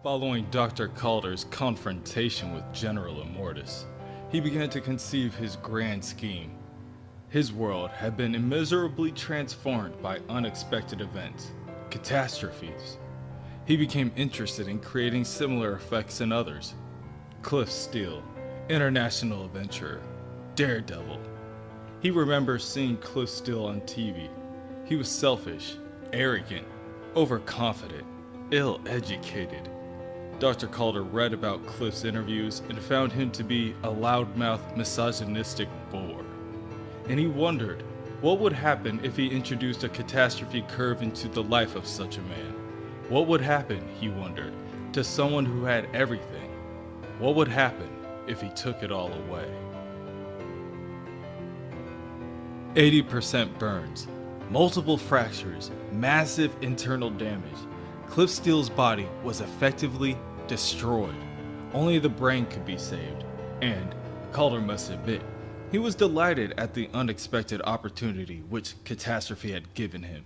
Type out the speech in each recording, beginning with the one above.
Following Dr. Calder's confrontation with General Immortus, he began to conceive his grand scheme. His world had been immeasurably transformed by unexpected events, catastrophes. He became interested in creating similar effects in others. Cliff Steele, international adventurer, daredevil. He remembers seeing Cliff Steele on TV. He was selfish, arrogant, overconfident, ill-educated. Dr. Calder read about Cliff's interviews and found him to be a loudmouth, misogynistic bore. And he wondered what would happen if he introduced a catastrophe curve into the life of such a man. What would happen, he wondered, to someone who had everything? What would happen if he took it all away? 80% burns, multiple fractures, massive internal damage. Cliff Steele's body was effectively destroyed. Only the brain could be saved, and, Calder must admit, he was delighted at the unexpected opportunity which catastrophe had given him.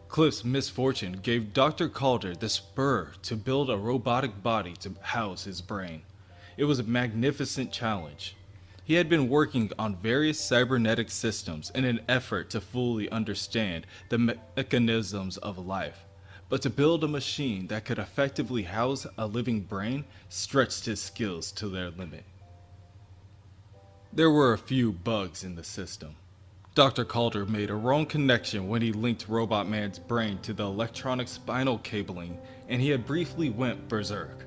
Cliff's misfortune gave Dr. Calder the spur to build a robotic body to house his brain. It was a magnificent challenge. He had been working on various cybernetic systems in an effort to fully understand the mechanisms of life. But to build a machine that could effectively house a living brain stretched his skills to their limit. There were a few bugs in the system. Dr. Calder made a wrong connection when he linked Robot Man's brain to the electronic spinal cabling, and he had briefly went berserk.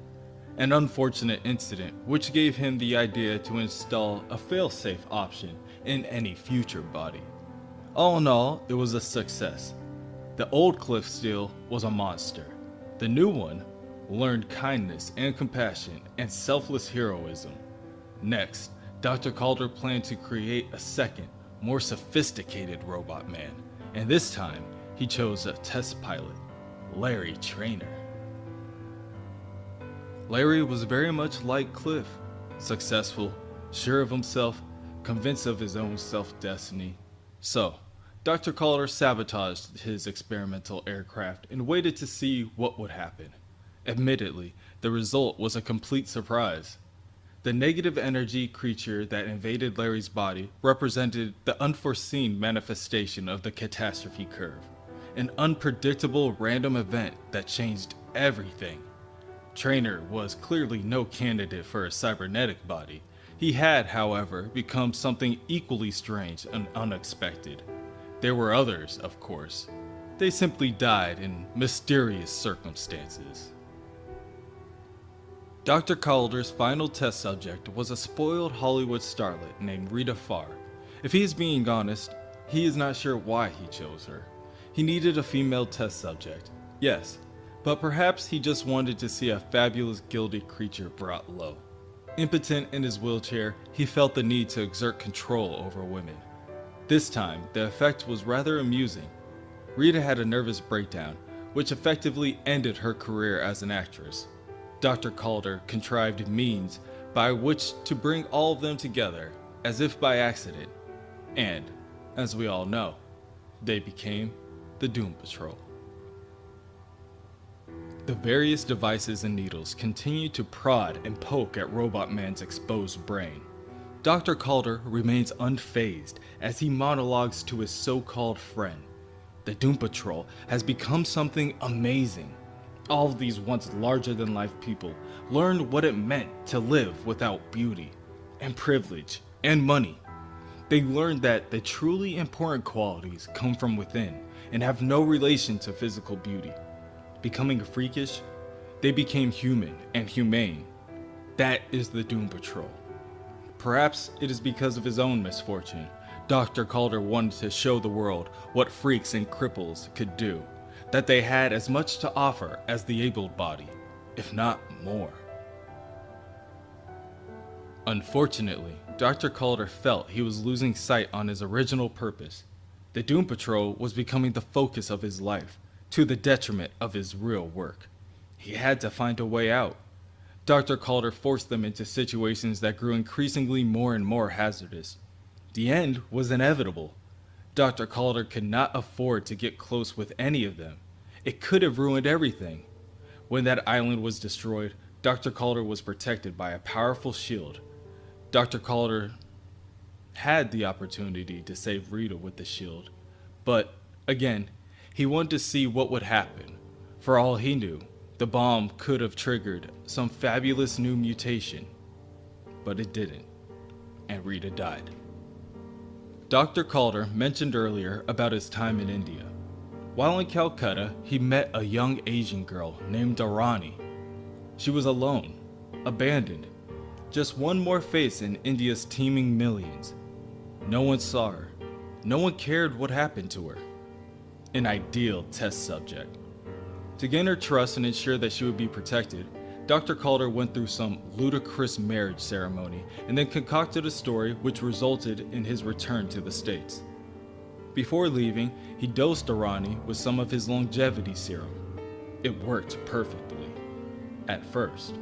An unfortunate incident which gave him the idea to install a failsafe option in any future body. All in all, it was a success. The old Cliff Steele was a monster. The new one learned kindness and compassion and selfless heroism. Next, Dr. Calder planned to create a second, more sophisticated Robot Man, and this time he chose a test pilot, Larry Trainer. Larry was very much like Cliff, successful, sure of himself, convinced of his own self-destiny. So, Dr. Calder sabotaged his experimental aircraft and waited to see what would happen. Admittedly, the result was a complete surprise. The negative energy creature that invaded Larry's body represented the unforeseen manifestation of the catastrophe curve, an unpredictable random event that changed everything. Trainer was clearly no candidate for a cybernetic body. He had, however, become something equally strange and unexpected. There were others, of course. They simply died in mysterious circumstances. Dr. Calder's final test subject was a spoiled Hollywood starlet named Rita Farr. If he is being honest, he is not sure why he chose her. He needed a female test subject, yes, but perhaps he just wanted to see a fabulous gilded creature brought low. Impotent in his wheelchair, he felt the need to exert control over women. This time, the effect was rather amusing. Rita had a nervous breakdown, which effectively ended her career as an actress. Dr. Calder contrived means by which to bring all of them together, as if by accident, and, as we all know, they became the Doom Patrol. The various devices and needles continued to prod and poke at Robot Man's exposed brain. Dr. Calder remains unfazed as he monologues to his so-called friend. The Doom Patrol has become something amazing. All of these once larger-than-life people learned what it meant to live without beauty, and privilege, and money. They learned that the truly important qualities come from within and have no relation to physical beauty. Becoming freakish, they became human and humane. That is the Doom Patrol. Perhaps it is because of his own misfortune. Dr. Calder wanted to show the world what freaks and cripples could do, that they had as much to offer as the able-bodied, if not more. Unfortunately, Dr. Calder felt he was losing sight on his original purpose. The Doom Patrol was becoming the focus of his life, to the detriment of his real work. He had to find a way out. Dr. Calder forced them into situations that grew increasingly more and more hazardous. The end was inevitable. Dr. Calder could not afford to get close with any of them. It could have ruined everything. When that island was destroyed, Dr. Calder was protected by a powerful shield. Dr. Calder had the opportunity to save Rita with the shield, but again, he wanted to see what would happen. For all he knew, the bomb could have triggered some fabulous new mutation, but it didn't, and Rita died. Dr. Calder mentioned earlier about his time in India. While in Calcutta, he met a young Asian girl named Arani. She was alone, abandoned, just one more face in India's teeming millions. No one saw her. No one cared what happened to her. An ideal test subject. To gain her trust and ensure that she would be protected, Dr. Calder went through some ludicrous marriage ceremony and then concocted a story which resulted in his return to the States. Before leaving, he dosed Arani with some of his longevity serum. It worked perfectly. At first.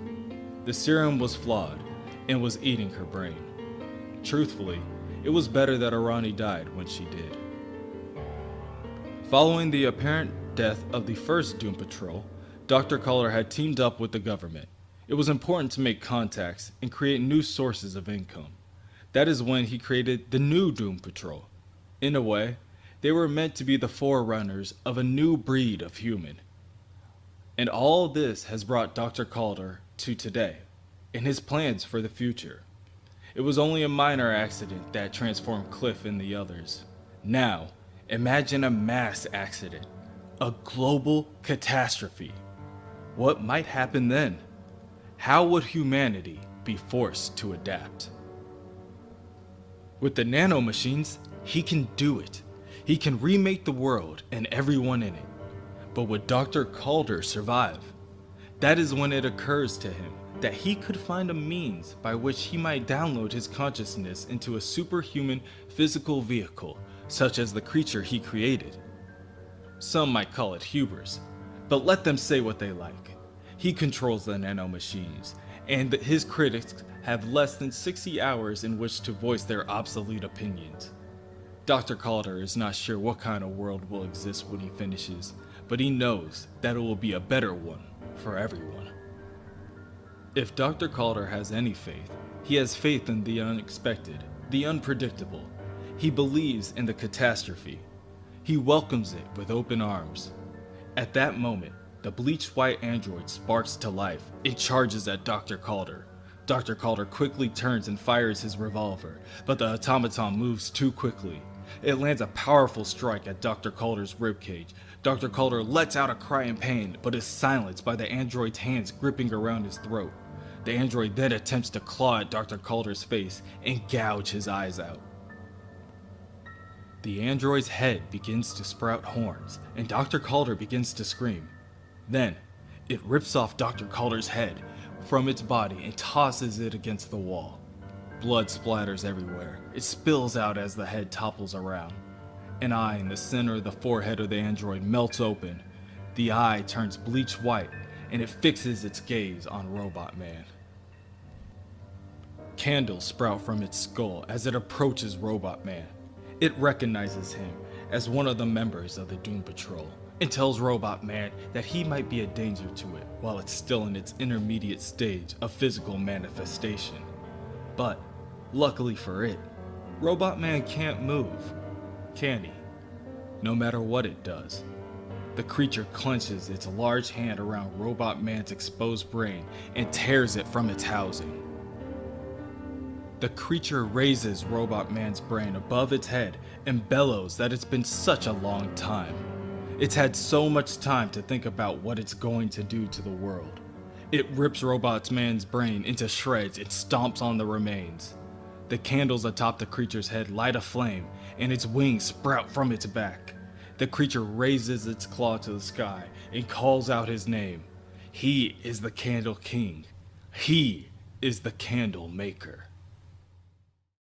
The serum was flawed and was eating her brain. Truthfully, it was better that Arani died when she did. Following the apparent death of the first Doom Patrol, Dr. Calder had teamed up with the government. It was important to make contacts and create new sources of income. That is when he created the new Doom Patrol. In a way, they were meant to be the forerunners of a new breed of human. And all this has brought Dr. Calder to today, and his plans for the future. It was only a minor accident that transformed Cliff and the others. Now, imagine a mass accident, a global catastrophe. What might happen then? How would humanity be forced to adapt? With the nanomachines, he can do it. He can remake the world and everyone in it. But would Dr. Calder survive? That is when it occurs to him that he could find a means by which he might download his consciousness into a superhuman physical vehicle, such as the creature he created. Some might call it hubris, but let them say what they like. He controls the nanomachines, and his critics have less than 60 hours in which to voice their obsolete opinions. Dr. Calder is not sure what kind of world will exist when he finishes, but he knows that it will be a better one for everyone. If Dr. Calder has any faith, he has faith in the unexpected, the unpredictable. He believes in the catastrophe. He welcomes it with open arms. At that moment, the bleached white android sparks to life and charges at Dr. Calder. Dr. Calder quickly turns and fires his revolver, but the automaton moves too quickly. It lands a powerful strike at Dr. Calder's ribcage. Dr. Calder lets out a cry in pain, but is silenced by the android's hands gripping around his throat. The android then attempts to claw at Dr. Calder's face and gouge his eyes out. The android's head begins to sprout horns, and Dr. Calder begins to scream. Then, it rips off Dr. Calder's head from its body and tosses it against the wall. Blood splatters everywhere. It spills out as the head topples around. An eye in the center of the forehead of the android melts open. The eye turns bleached white, and it fixes its gaze on Robot Man. Candles sprout from its skull as it approaches Robot Man. It recognizes him as one of the members of the Doom Patrol and tells Robot Man that he might be a danger to it while it's still in its intermediate stage of physical manifestation. But, luckily for it, Robot Man can't move, can he? No matter what it does. The creature clenches its large hand around Robot Man's exposed brain and tears it from its housing. The creature raises Robot Man's brain above its head and bellows that it's been such a long time. It's had so much time to think about what it's going to do to the world. It rips Robot Man's brain into shreds and stomps on the remains. The candles atop the creature's head light a flame, and its wings sprout from its back. The creature raises its claw to the sky and calls out his name. He is the Candle King. He is the Candlemaker.